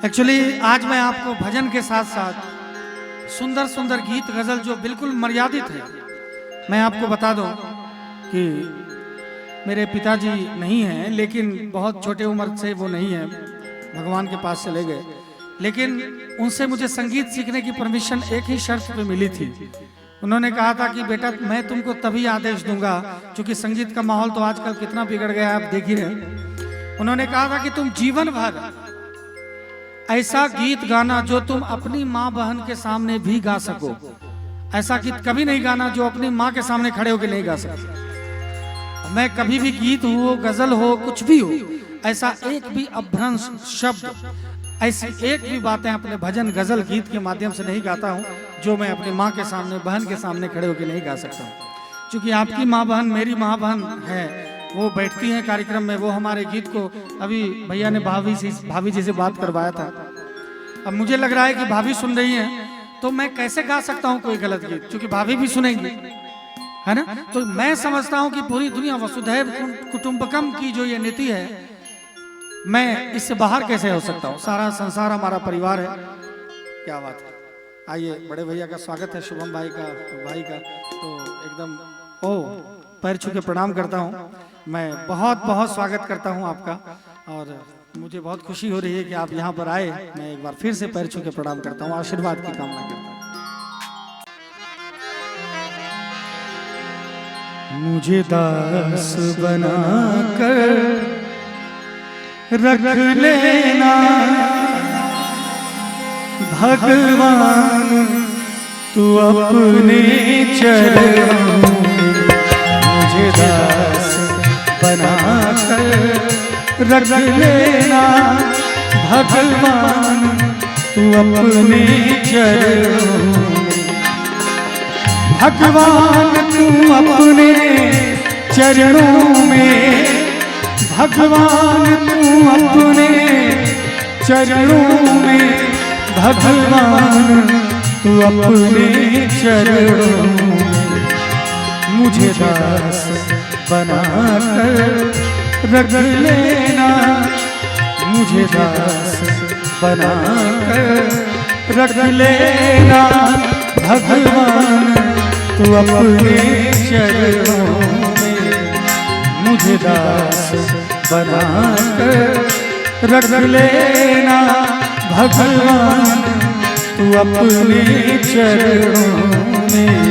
Actually आज मैं आपको भजन के साथ साथ सुंदर सुंदर गीत गजल जो बिल्कुल मर्यादित है, मैं आपको बता दूं कि मेरे पिताजी नहीं हैं, लेकिन बहुत छोटे उम्र से वो नहीं है, भगवान के पास चले गए। लेकिन उनसे मुझे संगीत सीखने की परमिशन एक ही शर्त पे मिली थी। उन्होंने कहा था कि बेटा मैं तुमको तभी आदेश दूंगा, क्योंकि संगीत का माहौल तो आजकल कितना बिगड़ गया है, आप देख ही रहे। उन्होंने कहा था कि तुम जीवन भर ऐसा गीत गाना जो तुम अपनी माँ बहन के सामने भी गा सको। ऐसा गीत कभी नहीं गाना जो अपनी माँ के सामने खड़े होकर नहीं गा सके। मैं कभी भी गीत हो, गजल हो, कुछ भी हो, ऐसा एक भी अभ्रंश शब्द, ऐसी एक भी बातें अपने भजन गजल गीत के माध्यम से नहीं गाता हूँ जो मैं अपनी माँ के सामने, बहन के सामने खड़े होकर नहीं गा सकता हूँ। क्योंकि आपकी माँ बहन मेरी माँ बहन है, वो बैठती हैं कार्यक्रम में, वो हमारे गीत को, अभी भैया ने भाभी जी से बात करवाया था। अब मुझे लग रहा है कि भाभी सुन रही हैं, तो मैं कैसे गा सकता हूँ कोई गलत गीत, क्योंकि भाभी भी सुनेंगी, है ना। तो मैं समझता हूँ कि पूरी दुनिया वसुधैव कुटुंबकम की जो ये नीति है, मैं इससे बाहर कैसे हो सकता हूँ। सारा संसार हमारा परिवार है। क्या बात है। आइए, बड़े भैया का स्वागत है, शुभम भाई का, तो एकदम पैर छू के प्रणाम करता हूँ। मैं बहुत बहुत स्वागत करता हूँ आपका, और मुझे बहुत खुशी हो रही है कि आप यहाँ पर आए। मैं एक बार फिर से पैर छू के प्रणाम करता हूँ, आशीर्वाद की कामना करता हूँ। मुझे दास बना कर रख लेना भगवान, तू अपने चरणों में। मुझे दास बना कर रख लेना भगवान, तू अपने चरणों में। भगवान तू अपने चरणों में, भगवान तू अपने चरणों में, भगवान तू अपने चरणों में। मुझे दास बना कर रख लेना, मुझे दास बना कर रख लेना भगवान, तू अपने चरणों में। मुझे दास बना कर रख लेना भगवान, तू अपने चरणों में।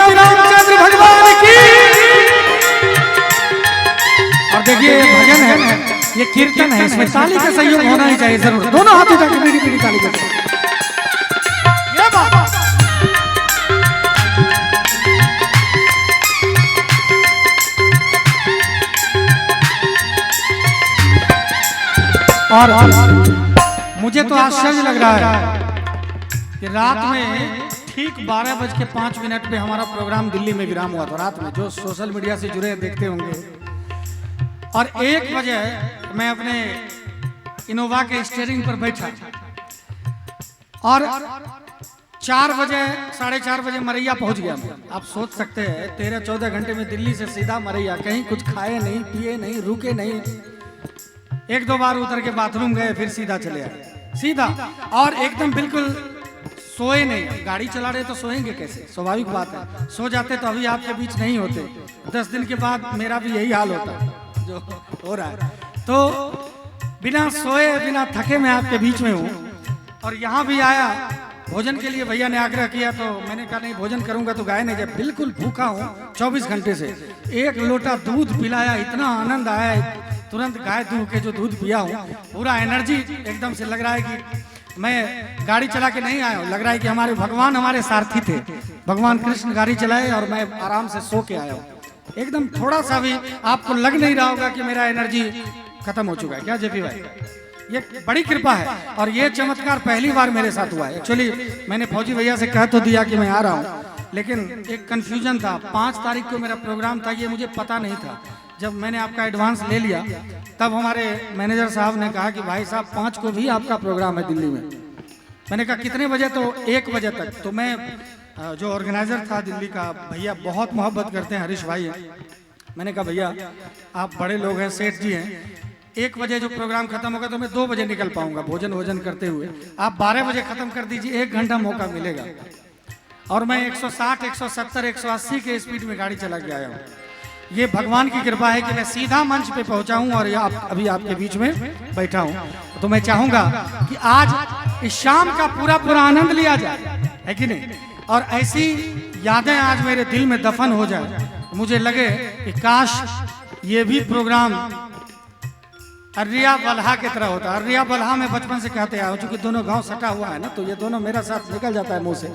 रामचंद्र भगवान की। और देखिए भजन है, ये कीर्तन है, इसमें ताली का सहयोग होना ही चाहिए जरूर। दोनों हाथ उठा के बीड़ी बीड़ी ताली बजाओ। ये बात। और मुझे तो आश्चर्य लग रहा है कि रात में ठीक 12:05 पे हमारा प्रोग्राम दिल्ली में विराम हुआ था। रात में जो सोशल मीडिया से जुड़े देखते होंगे, और 1 बजे मैं अपने इनोवा के स्टीयरिंग पर बैठा, और 4 बजे 4:30 बजे मरैया पहुंच गया मैं। आप सोच सकते हैं 13-14 घंटे में दिल्ली से सीधा मरैया, कहीं कुछ खाए नहीं, पिए नहीं, रुके नहीं, 1-2 बार उतर के बाथरूम गए, फिर सीधा चले आए, सीधा। और एकदम बिल्कुल सोए नहीं। गाड़ी चला रहे तो सोएंगे कैसे, स्वाभाविक बात है। सो जाते तो अभी आपके बीच नहीं होते। 10 दिन के बाद मेरा भी यही हाल होता है जो हो रहा है। तो बिना सोए, बिना थके मैं आपके बीच में हूँ। और यहाँ भी आया भोजन के लिए, भैया ने आग्रह किया तो मैंने कहा नहीं, भोजन करूंगा तो गाय नहीं जाए। बिल्कुल भूखा हूँ 24 घंटे से। 1 लोटा दूध पिलाया, इतना आनंद आया, तुरंत गाय दूध के जो दूध पिया हूँ, पूरा एनर्जी एकदम से लग रहा है कि मैं गाड़ी चला के नहीं आया हूँ। लग रहा है कि हमारे भगवान हमारे सारथी थे, भगवान कृष्ण गाड़ी चलाए और मैं आराम से सो के आया हूँ। एकदम थोड़ा सा भी आपको लग नहीं रहा होगा कि मेरा एनर्जी खत्म हो चुका है। क्या जेपी भाई, ये बड़ी कृपा है और ये चमत्कार पहली बार मेरे साथ हुआ है। एक्चुअली मैंने फौजी भैया से कह तो दिया कि मैं आ रहा हूँ, लेकिन एक कन्फ्यूजन था। 5 तारीख को मेरा प्रोग्राम था, ये मुझे पता नहीं था। जब मैंने आपका एडवांस ले लिया तब हमारे मैनेजर साहब ने कहा कि भाई साहब 5 को भी आपका प्रोग्राम है दिल्ली में। मैंने कहा कितने बजे? तो 1 बजे तक। तो मैं जो ऑर्गेनाइजर था दिल्ली का, भैया बहुत मोहब्बत करते हैं, हरीश भाई हैं, मैंने कहा भैया आप बड़े लोग हैं, सेठ जी हैं, 1 बजे जो प्रोग्राम खत्म होगा तो मैं 2 बजे निकल पाऊंगा भोजन वोजन करते हुए, आप 12 बजे खत्म कर दीजिए, 1 घंटा मौका मिलेगा। और मैं 160, 170, 180 के स्पीड में गाड़ी चला के आया हूँ। ये भगवान की कृपा है कि मैं सीधा मंच पे पहुंचा हूँ और अभी आपके बीच में बैठा हूँ। तो मैं चाहूंगा कि आज इस शाम का पूरा आनंद लिया जाए, है कि नहीं? और ऐसी यादें आज मेरे दिल में दफन हो जाए। मुझे लगे कि काश ये भी प्रोग्राम अर्रिया बल्हा की तरह होता। अर्रिया बल्हा में बचपन से कहते हैं, चूंकि दोनों गांव सटा हुआ है ना, तो ये दोनों मेरा साथ निकल जाता है मुंह से,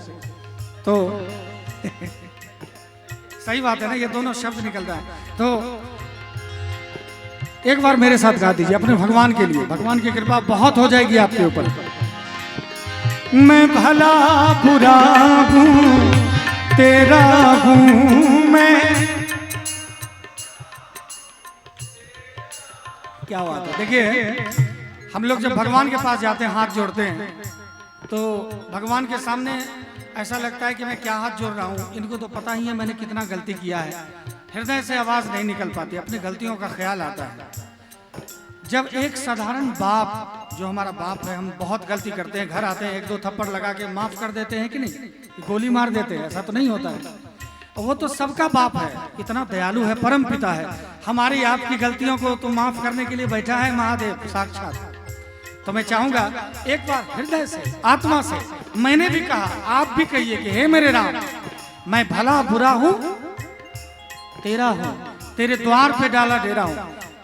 तो सही बात है ना, ये दोनों शब्द निकलता है। तो एक बार मेरे साथ गा दीजिए अपने भगवान के लिए, भगवान की कृपा बहुत हो जाएगी आपके ऊपर। मैं भला बुरा हूँ तेरा हूँ मैं। क्या बात है। देखिए हम लोग जब भगवान के पास जाते हैं, हाथ जोड़ते हैं, तो भगवान के सामने ऐसा लगता है कि मैं क्या हाथ जोड़ रहा हूँ, इनको तो पता ही है मैंने कितना गलती किया है। हृदय से आवाज नहीं निकल पाती, अपनी गलतियों का ख्याल आता है। जब एक साधारण बाप, जो हमारा बाप है, हम बहुत गलती करते हैं, घर आते हैं 1-2 थप्पड़ लगा के माफ कर देते हैं कि नहीं, गोली मार देते हैं, ऐसा तो नहीं होता है। वो तो सबका बाप है, इतना दयालु है, परम पिता है। हमारी आपकी गलतियों को तो माफ करने के लिए बैठा है महादेव साक्षात। तो मैं चाहूंगा एक बार हृदय से, आत्मा से, मैंने भी कहा, आप भी कहिए कि हे मेरे राम, मैं भला बुरा हूं तेरा हूं, तेरे द्वार पे डाला डेरा हूं।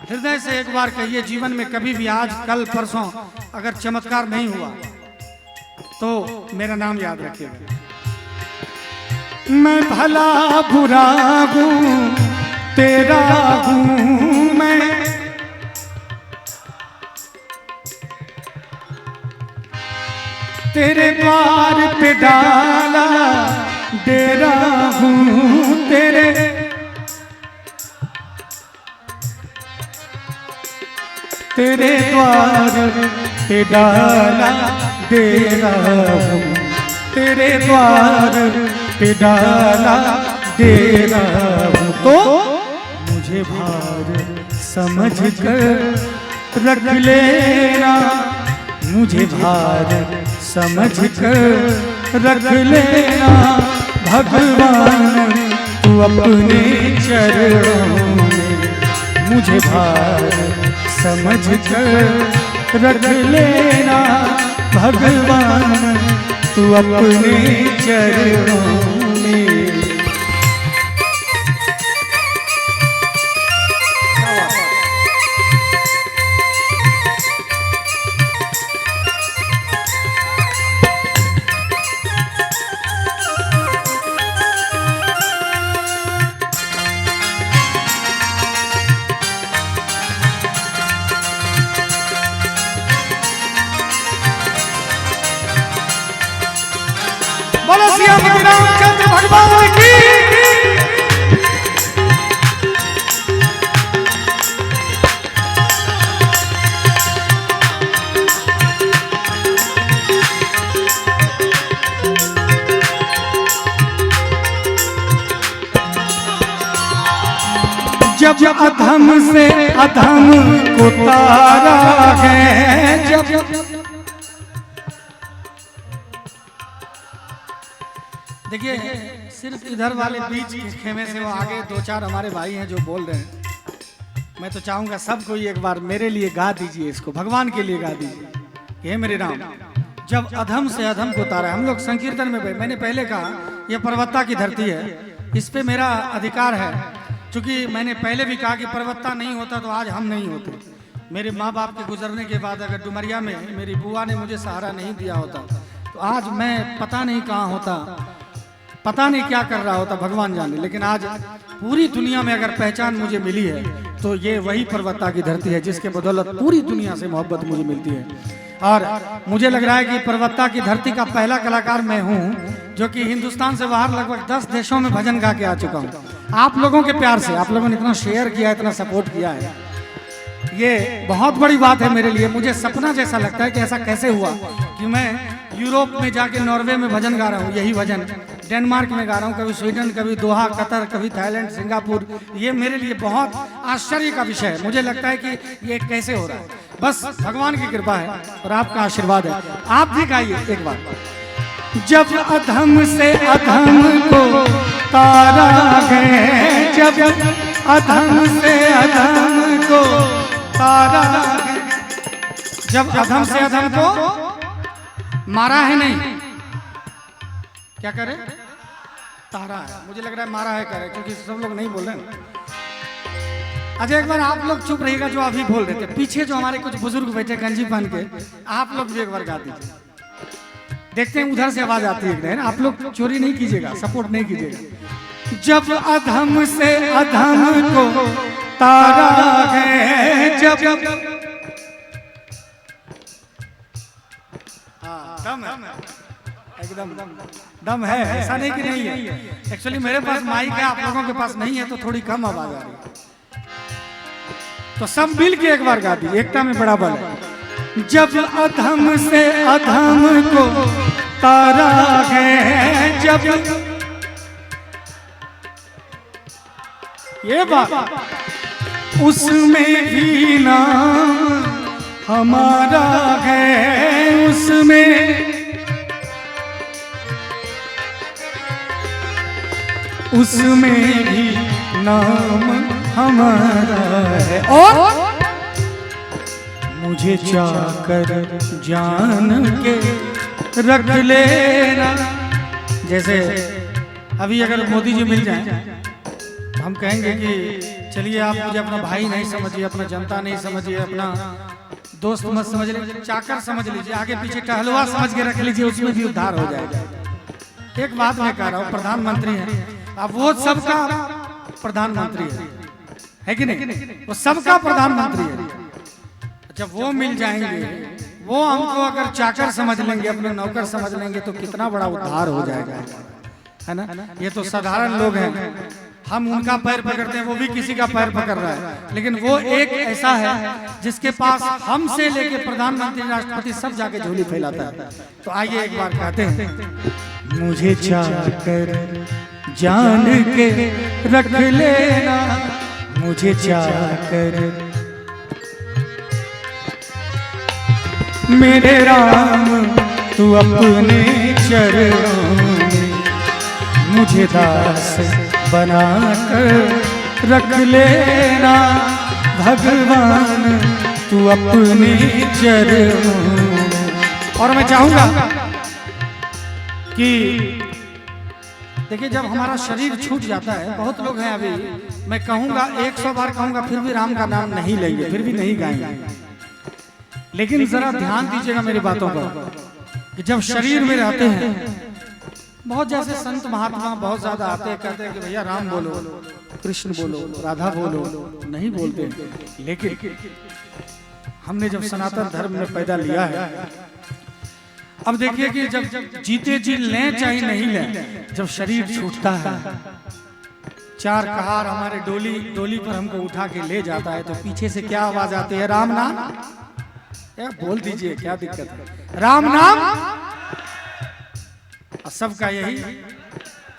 हृदय से एक बार कहिए। जीवन में कभी भी आज कल परसों अगर चमत्कार नहीं हुआ तो मेरा नाम याद रखिएगा। मैं भला बुरा हूं तेरा हूं मैं, तेरे द्वार पे डाला डेरा हूं, तेरे द्वार पे डाला डेरा हूं, तेरे द्वार पे डाला डेरा हूं। तो मुझे भार समझ कर रख लेना, मुझे भार समझ कर रख लेना, भगवान तू अपने चरणों में मुझे भार समझ कर रख लेना, भगवान तू अपने चरणों में। बोलो श्री रामचंद्र भगवान की। जब अधम से अधम को तारा है, जब देखिए सिर्फ इधर वाले बीच के खेमे से वो आगे 2-4 हमारे भाई हैं जो बोल रहे हैं। मैं तो चाहूंगा सब कोई एक बार मेरे लिए गा दीजिए, इसको भगवान के लिए गा दीजिए। हे मेरे राम, जब अधम से अधम को तारा। हम लोग संकीर्तन में मैंने पहले कहा यह पर्वत्ता की धरती है, इस पे मेरा अधिकार है। क्योंकि मैंने पहले भी कहा कि पर्वत्ता नहीं होता तो आज हम नहीं होते। मेरे माँ बाप के गुजरने के बाद अगर डुमरिया में मेरी बुआ ने मुझे सहारा नहीं दिया होता तो आज मैं पता नहीं कहाँ होता, पता नहीं क्या कर रहा होता, भगवान जाने। लेकिन आज पूरी दुनिया में अगर पहचान मुझे मिली है तो ये वही पर्वत्ता की धरती है जिसके बदौलत पूरी दुनिया से मोहब्बत मुझे मिलती है। और मुझे लग रहा है कि पर्वता की धरती का पहला कलाकार मैं हूं जो कि हिंदुस्तान से बाहर लगभग 10 देशों में भजन गा के आ चुका हूं। आप लोगों के प्यार से, आप लोगों ने इतना शेयर किया, इतना सपोर्ट किया है, ये बहुत बड़ी बात है मेरे लिए। मुझे सपना जैसा लगता है कि ऐसा कैसे हुआ कि मैं यूरोप में जाके नॉर्वे में भजन गा रहा हूँ, यही भजन डेनमार्क में गा रहा हूँ, कभी स्वीडन, कभी दोहा, कतर, कभी थाईलैंड, सिंगापुर। ये मेरे लिए बहुत आश्चर्य का विषय है। मुझे लगता है कि ये कैसे हो रहा है, बस भगवान की कृपा है और आपका आशीर्वाद है। आप भी गाइए एक बार। जब अधम से अधम को तारा है, जब अधम से अधम को तारा है, जब अधम से अधम को मारा है, नहीं क्या करे, तारा है। मुझे लग रहा है मारा है करे, क्योंकि सब लोग नहीं बोल रहे हैं। अच्छा एक बार आप लोग चुप रहिएगा जो अभी बोल रहे थे। पीछे जो हमारे कुछ बुजुर्ग बैठे गंजी पहन के, आप लोग भी एक बार गा दीजिए। देखते हैं उधर से आवाज आती है ना, आप लोग चोरी नहीं कीजिएगा, सपोर्ट नहीं कीजिएगा। जब अधम से अधम को तारा है, जब दम है, एकदम दम है, ऐसा नहीं कि नहीं है। एक्चुअली मेरे पास माइक है, आप लोगों के पास नहीं है, तो थोड़ी कम आवाज आ रही है। तो सब मिल के एक बार गा दीजिए, एकता में बड़ा बल है। जब अधम से अधम को तारा है, जब ये बात उसमें भी नाम हमारा है, उसमें भी नाम हमारा है। और मुझे चाकर जान के रख लेना। जैसे अभी अगर मोदी जी मिल जाएं, हम कहेंगे कि चलिए आप मुझे अपना भाई नहीं समझिए, अपना जनता नहीं समझिए, अपना दोस्त मत समझ लीजिए, चाकर समझ लीजिए, आगे पीछे टहलुआ समझ के रख लीजिए, उसमें भी उद्धार हो जाएगा। एक बात मैं कह रहा हूँ, प्रधानमंत्री है, अब वो सबका प्रधानमंत्री है कि नहीं? वो सबका प्रधानमंत्री है। जब वो मिल जाएंगे, वो हमको अगर चाकर समझ लेंगे, अपने नौकर समझ लेंगे, तो कितना बड़ा उद्धार हो जाएगा, है ना? ये तो साधारण लोग हैं, हम उनका पैर पकड़ते हैं, वो भी किसी का पैर पकड़ रहा है, लेकिन वो एक ऐसा है जिसके पास हमसे लेके प्रधानमंत्री, राष्ट्रपति सब जाके झोली फैलाता है। तो आइए एक बार कहते हैं, मुझे चाकर जान के रख लेना, मुझे चाकर मेरे राम तू अपने चरणों में मुझे दास बनाकर रख लेना, भगवान तू अपने चरणों में। और मैं चाहूंगा कि देखिए, जब हमारा शरीर छूट जाता है, बहुत लोग हैं अभी, मैं कहूंगा 100 बार कहूंगा फिर भी राम का नाम नहीं लेंगे, फिर भी नहीं गाएंगे। लेकिन जरा ध्यान दीजिएगा मेरी बातों पर कि जब शरीर में रहते हैं, बहुत जैसे संत महात्मा बहुत ज्यादा आते हैं, कहते हैं कि भैया राम बोलो, कृष्ण बोलो, राधा बोलो, नहीं बोलते। लेकिन हमने जब सनातन धर्म में पैदा लिया है, अब देखिए कि जब जीते जी लें चाहे नहीं लें, जब शरीर छूटता है, चार कहार हमारे डोली पर हमको उठा के ले जाता है, तो पीछे से क्या आवाज आती है? राम नाम। यार बोल दीजिए, क्या दिक्कत है? राम नाम सबका यही,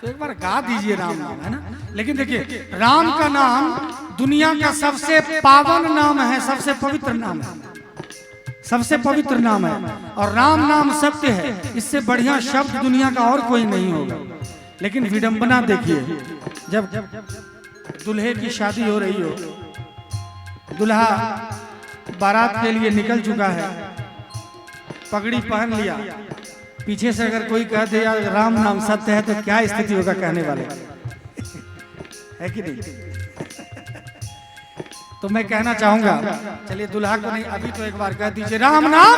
तो एक बार गा दीजिए राम नाम, है ना? लेकिन देखिए, राम का नाम दुनिया का सबसे पावन नाम है, सबसे पवित्र नाम है, सबसे पवित्र नाम है। और राम नाम सत्य है, इससे बढ़िया शब्द दुनिया का और कोई नहीं होगा। लेकिन विडंबना देखिए, जब दुल्हे की शादी हो रही हो, दुल्हा बारात के लिए निकल चुका है, पगड़ी पहन लिया, पीछे से अगर कोई कह दे यार राम नाम सत्य है, तो क्या स्थिति होगा कहने वाले, है कि नहीं? तो मैं कहना चाहूंगा, चलिए दुल्हा को नहीं, अभी तो एक बार कह दीजिए राम नाम,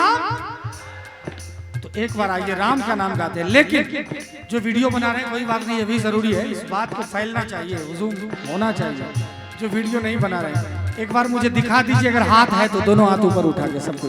तो एक बार आइए राम का नाम गाते हैं। लेकिन जो वीडियो बना रहे हैं, कोई बात नहीं, ये भी जरूरी है, इस बात को फैलना चाहिए, हुजूम होना चाहिए। जो वीडियो नहीं बना रहे हैं, एक बार मुझे दिखा दीजिए, अगर हाथ है तो दोनों हाथ ऊपर उठा के सबको